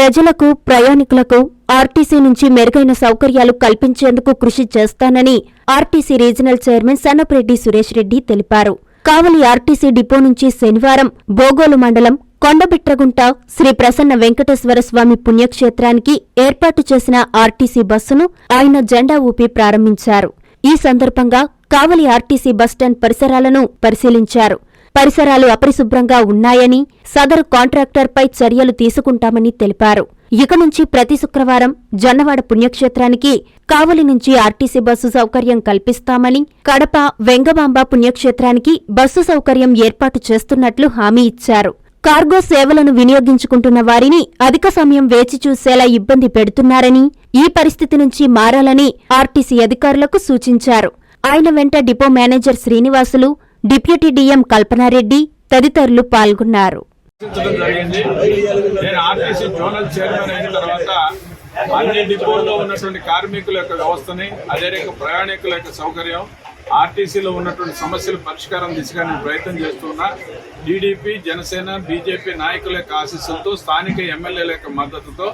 ప్రజలకు, ప్రయాణికులకు ఆర్టీసీ నుంచి మెరుగైన సౌకర్యాలు కల్పించేందుకు కృషి చేస్తానని RTC regional chairman Sannapareddy Suresh Reddy తెలిపారు. కావలి ఆర్టీసీ డిపో నుంచి శనివారం బోగోలు మండలం కొండబిట్రగుంట శ్రీ ప్రసన్న వెంకటేశ్వర స్వామి పుణ్యక్షేత్రానికి ఏర్పాటు చేసిన ఆర్టీసీ బస్సును ఆయన జెండా ఊపి ప్రారంభించారు. ఈ సందర్భంగా కావలి ఆర్టీసీ బస్టాండ్ పరిసరాలను పరిశీలించారు. పరిసరాలు అపరిశుభ్రంగా ఉన్నాయని, సదరు కాంట్రాక్టర్పై చర్యలు తీసుకుంటామని తెలిపారు. ఇక నుంచి ప్రతి శుక్రవారం జొన్నవాడ పుణ్యక్షేత్రానికి కావలి నుంచి ఆర్టీసీ బస్సు సౌకర్యం కల్పిస్తామని, కడప, వెంగబాంబ పుణ్యక్షేత్రానికి బస్సు సౌకర్యం ఏర్పాటు చేస్తున్నట్లు హామీ ఇచ్చారు. కార్గో సేవలను వినియోగించుకుంటున్న వారిని అధిక సమయం వేచి చూసేలా ఇబ్బంది పెడుతున్నారని, ఈ పరిస్థితి నుంచి మారాలని ఆర్టీసీ అధికారులకు సూచించారు. ఆయన వెంట depot manager Srinivasulu, deputy DM Kalpana Reddy తదితరులు పాల్గొన్నారు. నేను ఆర్టీసీ జోనల్ చైర్మన్ అయిన తర్వాత అన్ని డిపోల్లో ఉన్నటువంటి కార్మికుల యొక్క వ్యవస్థని, అదే రకంగా ప్రయాణికుల యొక్క సౌకర్యం, ఆర్టీసీలో ఉన్నటువంటి సమస్యల పరిష్కారం దిశగా నేను ప్రయత్నం చేస్తున్నా. టీడీపీ, జనసేన, బీజేపీ నాయకుల యొక్క ఆశీస్సులతో, స్థానిక ఎమ్మెల్యేల యొక్క మద్దతుతో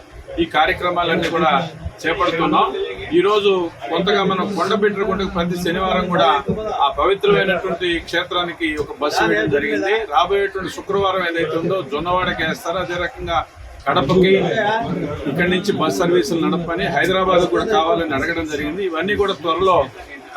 ఈ కార్యక్రమాలన్నీ కూడా చేపడుతున్నాం. ఈరోజు కొంతగా మనం కొండబిట్రగుంటకు ప్రతి శనివారం కూడా ఆ పవిత్రమైనటువంటి క్షేత్రానికి ఒక బస్సు వేయడం జరిగింది. రాబోయేటువంటి శుక్రవారం ఏదైతే ఉందో జొన్నవాడకి వేస్తారు. అదే రకంగా కడపకి ఇక్కడి నుంచి బస్ సర్వీసులు నడపని, హైదరాబాద్ కూడా కావాలని అడగడం జరిగింది. ఇవన్నీ కూడా త్వరలో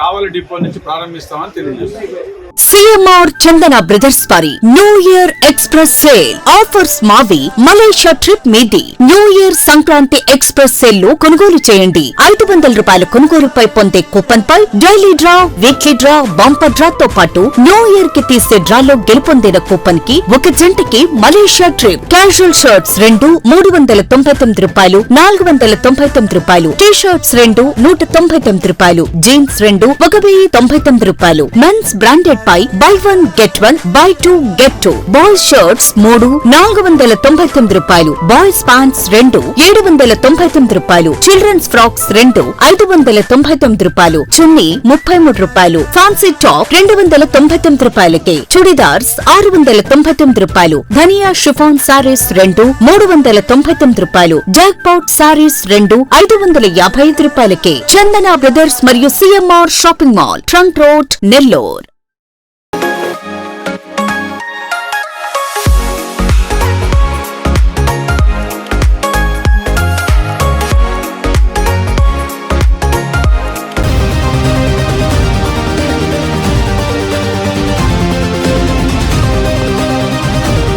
కావలి డిపో నుంచి ప్రారంభిస్తామని తెలియజేస్తున్నాం. సిఎంఆర్ చందన బ్రదర్స్ వారి new year express sale offers మావి. మలేషియా ట్రిప్ మీది. New year Sankranti express sale లో కొనుగోలు చేయండి. 500 రూపాయల కొనుగోలుపై పొందే కూపన్ పై daily draw, weekly draw, bumper draw తో పాటు న్యూ ఇయర్ కి తీసే డ్రాలో గెలుపొందిన కూపన్ కి ఒక జంటకి మలేషియా ట్రిప్. క్యాజువల్ షర్ట్స్ 2 399 రూపాయలు, 499 రూపాయలు. టీ షర్ట్స్ 2 199 రూపాయలు. జీన్స్ 2 1099 రూపాయలు. మెన్స్ బ్రాండెడ్ పై buy 1 get 1, buy 2 get 2. Boys shirts 3 499 రూపాయలు. బాయ్స్ ప్యాంట్స్ 2 799 రూపాయలు. చిల్డ్రన్స్ ఫ్రాక్స్ 2 599 రూపాయలు. చున్నీ 33 రూపాయలు. ఫ్యాన్సీ టాప్ 299 రూపాయలకే. చుడిదార్స్ 699 రూపాయలు. ధనియా షిఫాన్ సారీస్ 2 399 రూపాయలు. జాక్ పాట్ సారీస్ 2 555 రూపాయలకే. చందన బ్రదర్స్ మరియు CMR shopping mall, trunk road, Nellore.